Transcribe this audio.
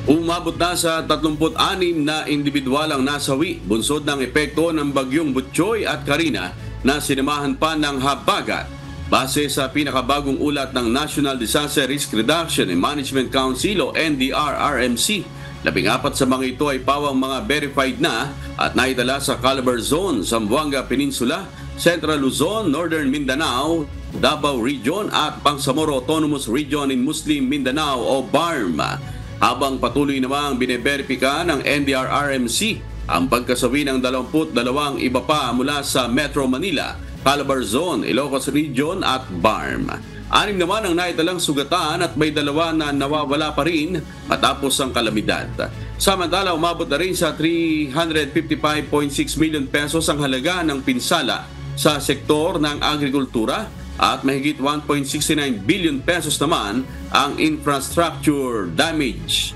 Umabot na sa 36 na individual ang nasawi bunsod ng epekto ng bagyong Butchoy at Karina na sinamahan pa ng habagat. Base sa pinakabagong ulat ng National Disaster Risk Reduction and Management Council o NDRRMC, 14 sa mga ito ay pawang mga verified na at naitala sa Calabar Zone, Zamboanga Peninsula, Central Luzon, Northern Mindanao, Davao Region at Bangsamoro Autonomous Region in Muslim Mindanao o BARM. Habang patuloy namang bineberipika ng NDRRMC ang pagkasawi ng 22 iba pa mula sa Metro Manila, Calabar Zone, Ilocos Region at BARM. 6 naman ang naitalang sugatan at may 2 na nawawala pa rin matapos ang kalamidad. Samantala, umabot na rin sa 355.6 million pesos ang halaga ng pinsala sa sektor ng agrikultura at mahigit 1.69 billion pesos naman ang infrastructure damage.